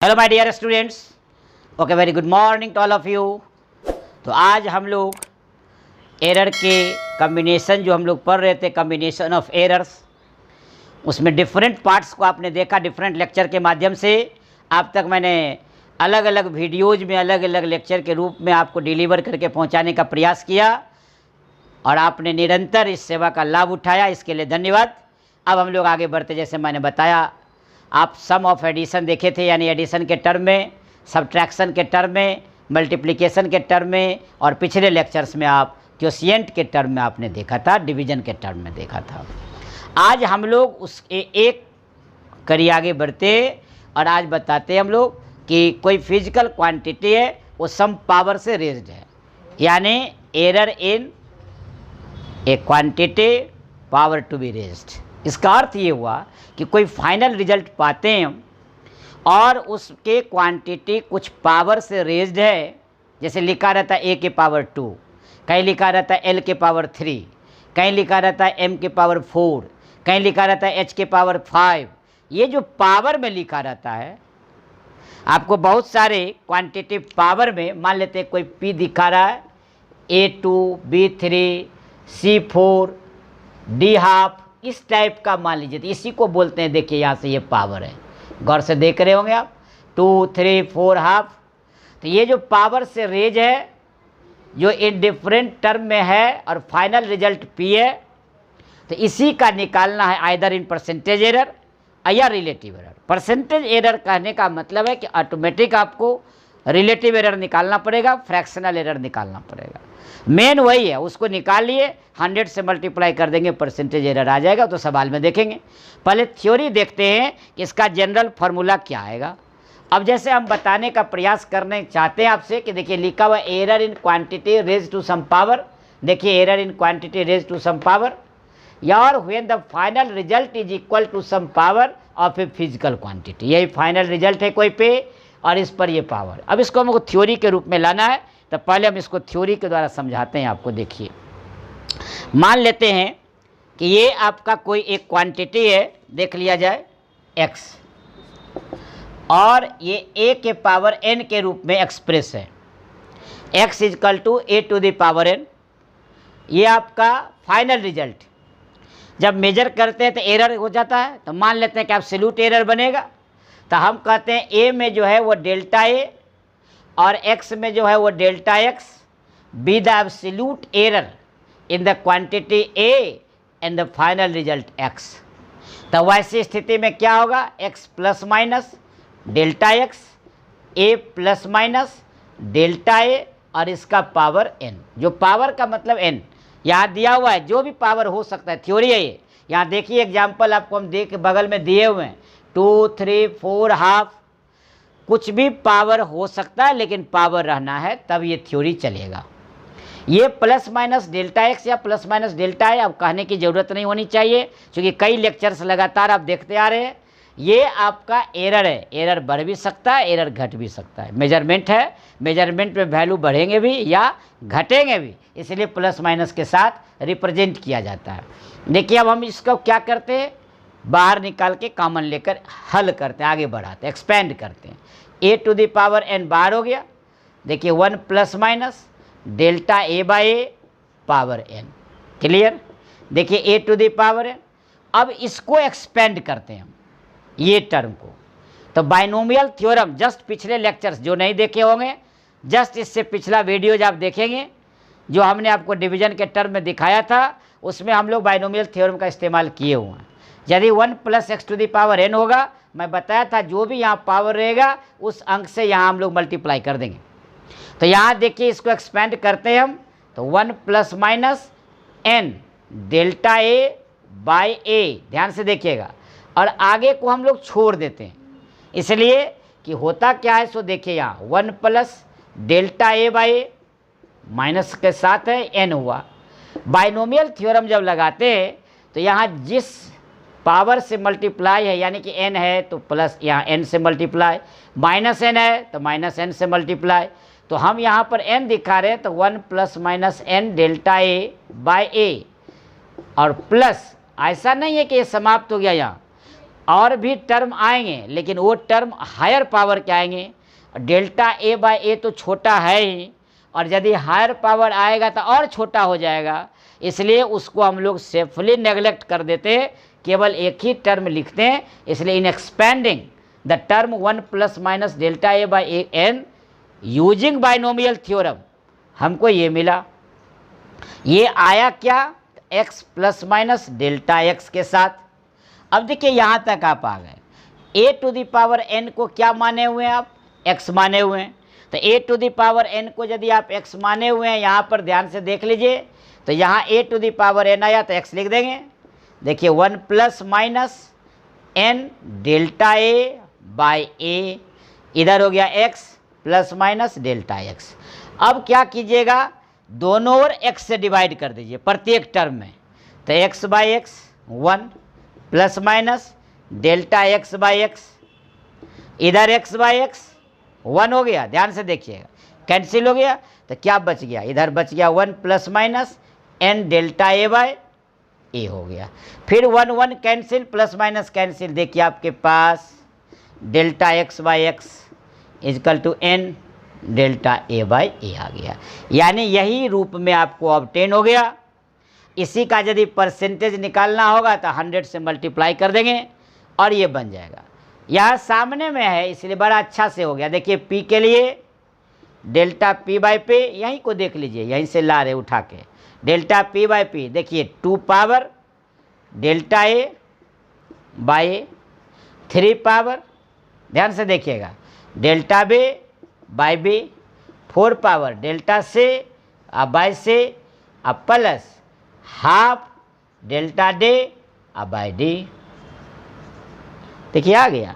Hello my dear students, okay, very good morning to all of you. तो आज हम लोग एरर के कम्बिनेशन जो हम लोग पढ़ रहे थे, कम्बिनेशन ऑफ एरर्स, उसमें डिफरेंट पार्ट्स को आपने देखा डिफरेंट लेक्चर के माध्यम से। अब तक मैंने अलग अलग वीडियोज़ में अलग अलग लेक्चर के रूप में आपको डिलीवर करके पहुंचाने का प्रयास किया और आपने निरंतर इस सेवा का लाभ उठाया, इसके लिए धन्यवाद। अब हम लोग आगे बढ़ते, जैसे मैंने बताया, आप सम ऑफ एडिशन देखे थे, यानी एडिशन के टर्म में, सब्ट्रैक्शन के टर्म में, मल्टीप्लिकेशन के टर्म में, और पिछले लेक्चर्स में आप क्वोशिएंट के टर्म में आपने देखा था, डिवीजन के टर्म में देखा था। आज हम लोग उस एक कड़ी आगे बढ़ते और आज बताते हम लोग कि कोई फिजिकल क्वांटिटी है, वो सम पावर से रेज्ड है, यानी error in a quantity power to be raised. इसका अर्थ ये हुआ कि कोई फाइनल रिजल्ट पाते हैं और उसके क्वांटिटी कुछ पावर से रेज्ड है, जैसे लिखा रहता है a के पावर 2, कहीं लिखा रहता है l के पावर 3, कहीं लिखा रहता है m के पावर 4, कहीं लिखा रहता है h के पावर 5। ये जो पावर में लिखा रहता है, आपको बहुत सारे क्वांटिटी पावर में, मान लेते हैं कोई p दिखा रहा है, a2, b3, c4, d½ इस टाइप का मान लीजिए, तो इसी को बोलते हैं, देखिए यहाँ से ये पावर है, गौर से देख रहे होंगे आप, 2, 3, 4½ तो ये जो पावर से रेज है, जो इन डिफरेंट टर्म में है और फाइनल रिजल्ट p है, तो इसी का निकालना है आइदर इन परसेंटेज एरर या रिलेटिव एरर। परसेंटेज एरर कहने का मतलब है कि ऑटोमेटिक आपको रिलेटिव एरर निकालना पड़ेगा, फ्रैक्शनल एरर निकालना पड़ेगा। मेन वही है, उसको निकाल लिए, 100 से मल्टीप्लाई कर देंगे, परसेंटेज एरर आ जाएगा। तो सवाल में देखेंगे, पहले थ्योरी देखते हैं कि इसका जनरल फार्मूला क्या आएगा। अब जैसे हम बताने का प्रयास करने चाहते हैं आपसे कि देखिए लिखा हुआ error in quantity raise to some power, देखिए error in quantity raise to some power, या when the final result is equal to some power of a physical quantity. यही फाइनल रिजल्ट है कोई पे, और इस पर ये पावर। अब इसको हमको थ्योरी के रूप में लाना है, तो पहले हम इसको थ्योरी के द्वारा समझाते हैं आपको। देखिए, मान लेते हैं कि ये आपका कोई एक क्वांटिटी है, देख लिया जाए x, और ये a के पावर n के रूप में एक्सप्रेस है, x equal to a to the power n। ये आपका फाइनल रिजल्ट जब मेजर करते हैं तो एरर हो जाता है, तो मान लेते हैं कि एब्सोल्यूट एरर बनेगा। तो हम कहते हैं a में जो है वो डेल्टा a और x में जो है वो delta x be the absolute error in the quantity a and the final result x। तो वैसी स्थिति में क्या होगा, x plus minus delta x, a plus minus delta a, और इसका पावर n। जो पावर का मतलब n यहाँ दिया हुआ है, जो भी पावर हो सकता है, थ्योरी है ये। यहाँ देखिए एग्जाम्पल आपको हम देख बगल में दिए हुए हैं, 2, 3, 4½ कुछ भी पावर हो सकता है, लेकिन पावर रहना है तब ये थ्योरी चलेगा। ये प्लस माइनस डेल्टा x या प्लस माइनस डेल्टा है, अब कहने की ज़रूरत नहीं होनी चाहिए, क्योंकि कई लेक्चर्स लगातार आप देखते आ रहे हैं। ये आपका एरर है, एरर बढ़ भी सकता है, एरर घट भी सकता है। मेजरमेंट है, मेजरमेंट में वैल्यू बढ़ेंगे भी या घटेंगे भी, इसलिए प्लस माइनस के साथ रिप्रेजेंट किया जाता है। देखिए अब हम इसको क्या करते हैं, बाहर निकाल के कॉमन लेकर हल करते हैं, आगे बढ़ाते हैं, एक्सपेंड करते हैं। a to the power n बाहर हो गया, देखिए 1 plus minus delta a by a power n, clear. देखिए a to the power n, अब इसको एक्सपेंड करते हैं हम ये टर्म को। तो बाइनोमियल थ्योरम, जस्ट पिछले लेक्चर्स जो नहीं देखे होंगे, जस्ट इससे पिछला वीडियोज आप देखेंगे, जो हमने आपको डिवीजन के टर्म में दिखाया था, उसमें हम लोग बाइनोमियल थ्योरम का इस्तेमाल किए हुए हैं। यदि 1 plus x to the power n होगा, मैं बताया था जो भी यहाँ पावर रहेगा उस अंक से यहाँ हम लोग मल्टीप्लाई कर देंगे। तो यहाँ देखिए इसको एक्सपेंड करते हैं हम, तो 1 plus minus n delta a by a, ध्यान से देखिएगा, और आगे को हम लोग छोड़ देते हैं, इसलिए कि होता क्या है, सो देखिए यहाँ 1 plus delta a by a, minus के साथ है n हुआ। बाइनोमियल थ्योरम जब लगाते हैं तो यहाँ जिस पावर से मल्टीप्लाई है, यानी कि n है तो प्लस यहाँ n से मल्टीप्लाई, माइनस n है तो माइनस n से मल्टीप्लाई। तो हम यहाँ पर n दिखा रहे हैं, तो 1 plus minus n delta a by a, और प्लस ऐसा नहीं है कि ये समाप्त हो गया, यहाँ और भी टर्म आएंगे, लेकिन वो टर्म हायर पावर के आएंगे। डेल्टा ए बाय ए तो छोटा है ही, और यदि हायर पावर आएगा तो और छोटा हो जाएगा, इसलिए उसको हम लोग सेफली नेगलेक्ट कर देते हैं, केवल एक ही टर्म लिखते हैं। इसलिए in expanding the term 1 plus minus delta A by N using binomial theorem हमको ये मिला। ये आया क्या, x plus minus delta X के साथ। अब देखिए यहाँ तक आप आ गए, a to the power n को क्या माने हुए हैं आप, x माने हुए हैं। तो a to the power n को यदि आप x माने हुए हैं, यहाँ पर ध्यान से देख लीजिए, तो यहाँ a to the power n आया तो x लिख देंगे। देखिए 1 plus minus n delta A by A, इधर हो गया x plus minus delta X. अब क्या कीजिएगा, दोनों ओर x से डिवाइड कर दीजिए प्रत्येक टर्म में। तो x by x 1 plus minus delta X by x, इधर x बाई एक्स 1 हो गया, ध्यान से देखिएगा, कैंसिल हो गया। तो क्या बच गया, इधर बच गया 1 plus minus n delta A by A हो गया। फिर 1 1 कैंसिल, प्लस माइनस कैंसिल, देखिए आपके पास delta X by X is equal to n delta A by A आ गया। यानी यही रूप में आपको ऑब्टेन हो गया। इसी का यदि परसेंटेज निकालना होगा तो 100 से मल्टीप्लाई कर देंगे और ये बन जाएगा। यह सामने में है इसलिए बड़ा अच्छा से हो गया। देखिए p के लिए डेल्टा p बाई पे, यहीं को देख लीजिए, यहीं से ला रहे उठा के, डेल्टा p बाई p, देखिए 2 power delta A by a, 3 power, ध्यान से देखिएगा, delta b by b, 4 power delta c by c, plus half delta d by d. देखिए आ गया,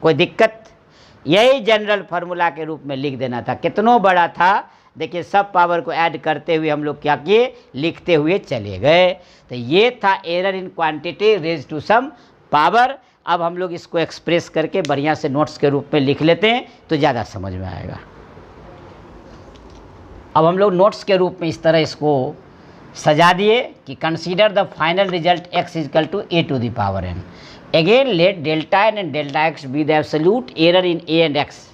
कोई दिक्कत, यही जनरल फार्मूला के रूप में लिख देना था। कितनों बड़ा था, देखिए सब पावर को ऐड करते हुए हम लोग क्या किए, लिखते हुए चले गए। तो ये था error in quantity raise to some power. अब हम लोग इसको एक्सप्रेस करके बढ़िया से नोट्स के रूप में लिख लेते हैं तो ज़्यादा समझ में आएगा। अब हम लोग नोट्स के रूप में इस तरह इसको सजा दिए कि consider the final result x equal to a to the power n। Again let delta n and delta x be the absolute error in a and x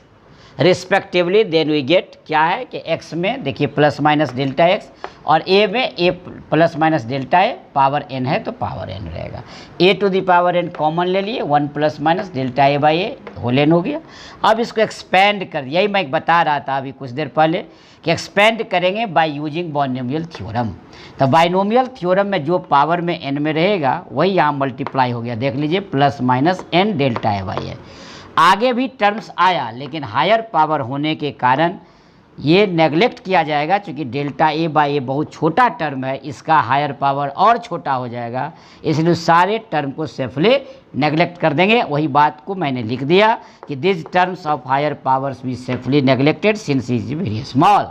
respectively. Then we get क्या है कि x में देखिए plus minus delta x और a में a plus minus delta a, power n है तो power n रहेगा। a to the power n common ले लिए, 1 plus minus delta a by a whole n हो गया। अब इसको एक्सपेंड कर, यही मैं बता रहा था अभी कुछ देर पहले कि एक्सपेंड करेंगे बाय यूजिंग बाइनोमियल थ्योरम। तो बाइनोमियल थ्योरम में जो पावर में n में रहेगा वही यहाँ मल्टीप्लाई हो गया, देख लीजिए plus minus n delta A by A. आगे भी टर्म्स आया लेकिन हायर पावर होने के कारण ये नेगलेक्ट किया जाएगा, क्योंकि डेल्टा ए बाई ए बहुत छोटा टर्म है, इसका हायर पावर और छोटा हो जाएगा, इसलिए सारे टर्म को सेफली नेगलेक्ट कर देंगे। वही बात को मैंने लिख दिया कि this terms of higher powers be safely neglected since is very small.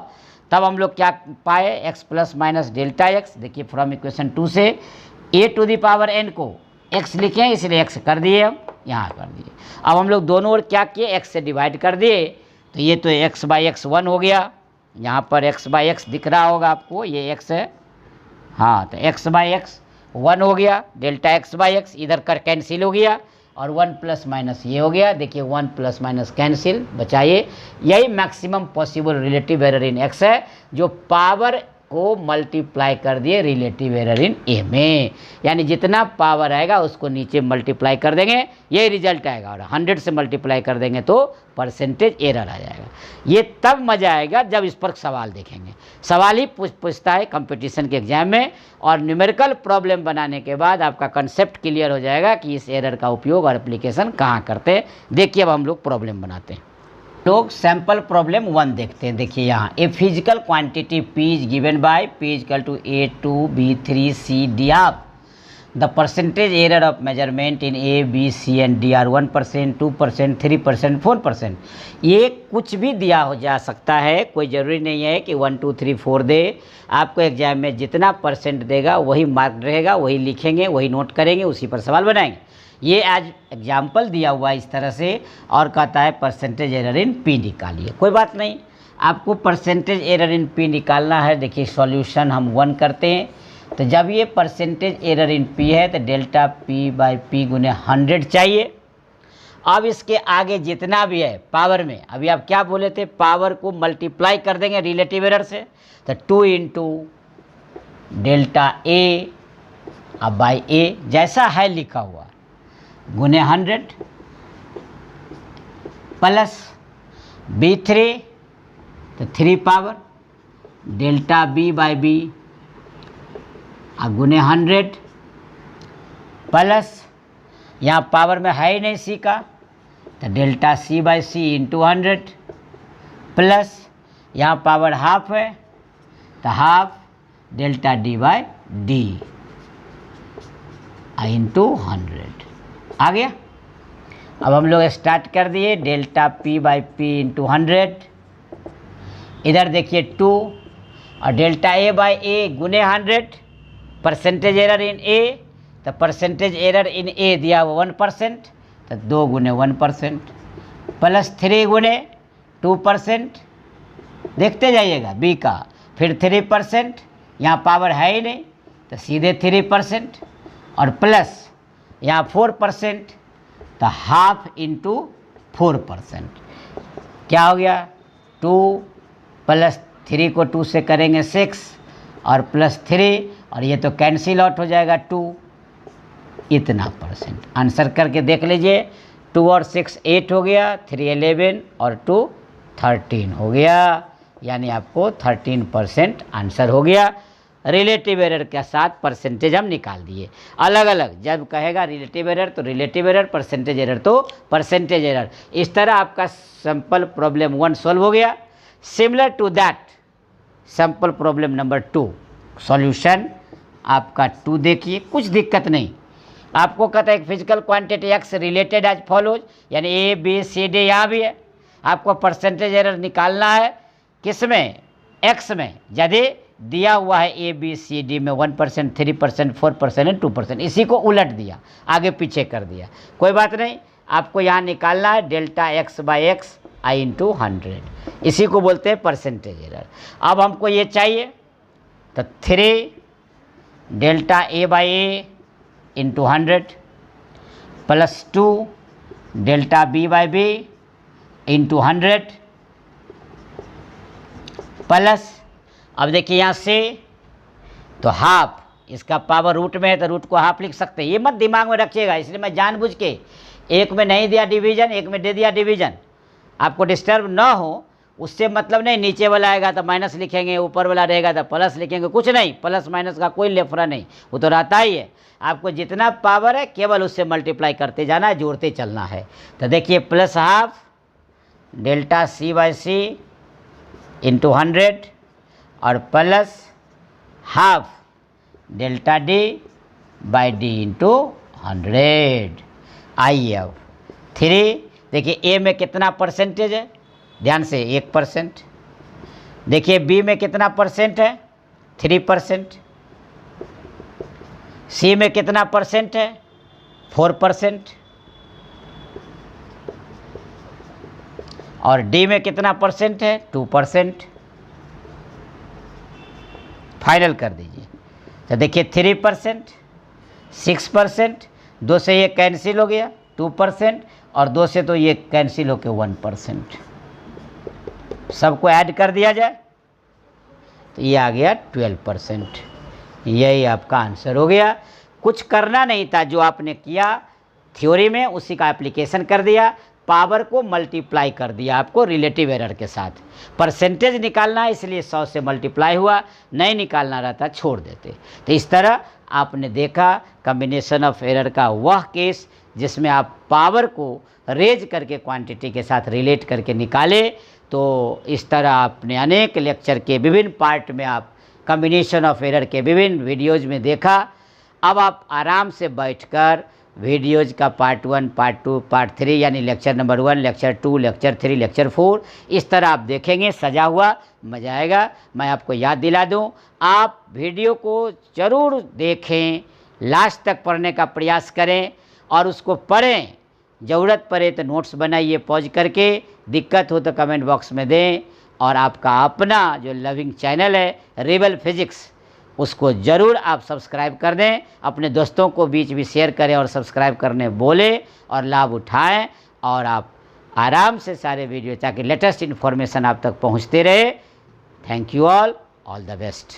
तब हम लोग क्या पाए, x plus minus delta x. देखिए फ्रॉम इक्वेशन 2 से a to the power n को x लिखें, इसलिए x कर दिए, हम यहाँ कर दिए। अब हम लोग दोनों ओर क्या किए, x से डिवाइड कर दिए, तो ये तो x बाई एक्स 1 हो गया। यहाँ पर x बाई एक्स दिख रहा होगा आपको, ये x है, हाँ, तो x बाई एक्स 1 हो गया, डेल्टा x बाई एक्स इधर कर कैंसिल हो गया, और 1 प्लस माइनस ये हो गया। देखिए 1 प्लस माइनस कैंसिल, बचाइए। यही maximum possible relative error in x है, जो पावर को मल्टीप्लाई कर दिए रिलेटिव एरर इन a में, यानी जितना पावर आएगा उसको नीचे मल्टीप्लाई कर देंगे, यही रिजल्ट आएगा। और 100 से मल्टीप्लाई कर देंगे तो परसेंटेज एरर आ जाएगा। ये तब मज़ा आएगा जब इस पर सवाल देखेंगे। सवाल ही पूछता है कंपटीशन के एग्जाम में, और न्यूमेरिकल प्रॉब्लम बनाने के बाद आपका कंसेप्ट क्लियर हो जाएगा कि इस एरर का उपयोग और एप्लीकेशन कहाँ करते हैं। देखिए अब हम लोग प्रॉब्लम बनाते हैं। लोग सैम्पल प्रॉब्लम 1 देखते हैं। देखिए यहाँ a physical quantity p is given by p equal to a2 b3 c d of the percentage error of measurement in a b c and d are 1%, 2%, 3%, 4%। ये कुछ भी दिया हो जा सकता है, कोई ज़रूरी नहीं है कि 1 2 3 4 दे। आपको एग्जाम में जितना परसेंट देगा वही मार्क रहेगा, वही लिखेंगे, वही नोट करेंगे, उसी पर सवाल बनाएंगे। ये आज एग्जाम्पल दिया हुआ है इस तरह से, और कहता है परसेंटेज एरर इन p निकालिए। कोई बात नहीं, आपको परसेंटेज एरर इन p निकालना है। देखिए सॉल्यूशन हम 1 करते हैं, तो जब ये परसेंटेज एरर इन पी है तो डेल्टा पी बाई पी गुने 100 चाहिए। अब इसके आगे जितना भी है पावर में, अभी आप क्या बोले थे, पावर को मल्टीप्लाई कर देंगे रिलेटिव एरर से, तो 2 इंटू डेल्टा ए अब बाई ए जैसा है लिखा हुआ गुने 100 प्लस B3 तो 3 power delta b by b गुने 100 प्लस यहाँ पावर में है ही नहीं सी का तो delta c by c into 100 plus यहाँ पावर हाफ है तो half delta d by d into 100 आ गया। अब हम लोग स्टार्ट कर दिए delta p by p into 100, इधर देखिए 2 और डेल्टा ए बाई ए गुने 100, परसेंटेज एरर इन ए तो परसेंटेज एरर इन ए दिया हुआ 1% तो 2 गुने 1% प्लस 3 गुने 2%, देखते जाइएगा बी का, फिर 3%, यहाँ पावर है ही नहीं तो सीधे 3% और प्लस यहाँ 4% तो हाफ इंटू 4%, क्या हो गया 2 प्लस 3 को 2 से करेंगे 6 और प्लस 3 और ये तो कैंसिल आउट हो जाएगा 2, इतना परसेंट। आंसर करके देख लीजिए, 2 और 6 8 हो गया, 3 11 और 2 13 हो गया, यानी आपको 13% आंसर हो गया। रिलेटिव एरर के साथ परसेंटेज हम निकाल दिए अलग अलग, जब कहेगा रिलेटिव एरर तो रिलेटिव एरर, परसेंटेज एरर तो परसेंटेज एरर। इस तरह आपका सिंपल प्रॉब्लम 1 सॉल्व हो गया। Similar to that simple problem number 2 solution आपका 2 देखिए, कुछ दिक्कत नहीं। आपको कहता है एक physical quantity x related as follows, यानी ए बी सी डी यहाँ भी है, आपको परसेंटेज एरर निकालना है किस में, एक्स में, यदि दिया हुआ है ए बी सी डी में 1%, 3%, 4% एंड 2%, इसी को उलट दिया, आगे पीछे कर दिया, कोई बात नहीं। आपको यहाँ निकालना है delta X by x I into 100, इसी को बोलते हैं परसेंटेज एरर। अब हमको ये चाहिए तो 3 delta A by a into 100 plus 2 delta b by b into 100 plus, अब देखिए यहाँ से तो हाफ, इसका पावर रूट में है तो रूट को हाफ लिख सकते हैं, ये मत दिमाग में रखिएगा, इसलिए मैं जानबूझ के एक में नहीं दिया डिवीजन, एक में दे दिया डिवीजन, आपको डिस्टर्ब ना हो उससे मतलब नहीं। नीचे वाला आएगा तो माइनस लिखेंगे, ऊपर वाला रहेगा तो प्लस लिखेंगे, कुछ नहीं, प्लस माइनस का कोई लेफड़ा नहीं, वो तो रहता ही है। आपको जितना पावर है केवल उससे मल्टीप्लाई करते जाना है, जोड़ते चलना है। तो देखिए plus half delta c by c into 100 और plus half delta d by d into 100। आइए अब 3, देखिए ए में कितना परसेंटेज है, ध्यान से 1%, देखिए बी में कितना परसेंट है 3%, सी में कितना परसेंट है 4%, और डी में कितना परसेंट है 2%। फाइनल कर दीजिए तो देखिए 3%, 6%, 2 से ये कैंसिल हो गया 2%, और 2 से तो ये कैंसिल होकर 1%, सबको ऐड कर दिया जाए तो ये आ गया 12%। यही आपका आंसर हो गया। कुछ करना नहीं था, जो आपने किया थ्योरी में उसी का एप्लीकेशन कर दिया, पावर को मल्टीप्लाई कर दिया आपको रिलेटिव एरर के साथ। परसेंटेज निकालना है इसलिए 100 से मल्टीप्लाई हुआ, नहीं निकालना रहता छोड़ देते। तो इस तरह आपने देखा कम्बिनेशन ऑफ एरर का वह केस जिसमें आप पावर को रेज करके क्वांटिटी के साथ रिलेट करके निकाले। तो इस तरह आपने अनेक लेक्चर के विभिन्न पार्ट में आप कम्बिनेशन ऑफ एरर के विभिन्न वीडियोज़ में देखा। अब आप आराम से बैठकर वीडियोज़ का पार्ट 1, पार्ट 2, पार्ट 3 यानी lecture number 1, lecture 2, lecture 3, lecture 4 इस तरह आप देखेंगे, सजा हुआ, मज़ा आएगा। मैं आपको याद दिला दूं, आप वीडियो को ज़रूर देखें, लास्ट तक पढ़ने का प्रयास करें और उसको पढ़ें। ज़रूरत पड़े तो नोट्स बनाइए पॉज करके, दिक्कत हो तो कमेंट बॉक्स में दें। और आपका अपना जो लविंग चैनल है रिबल फिजिक्स, उसको ज़रूर आप सब्सक्राइब कर दें, अपने दोस्तों को बीच भी शेयर करें और सब्सक्राइब करने बोलें और लाभ उठाएं, और आप आराम से सारे वीडियो, ताकि लेटेस्ट इन्फॉर्मेशन आप तक पहुंचते रहे। Thank you all the best.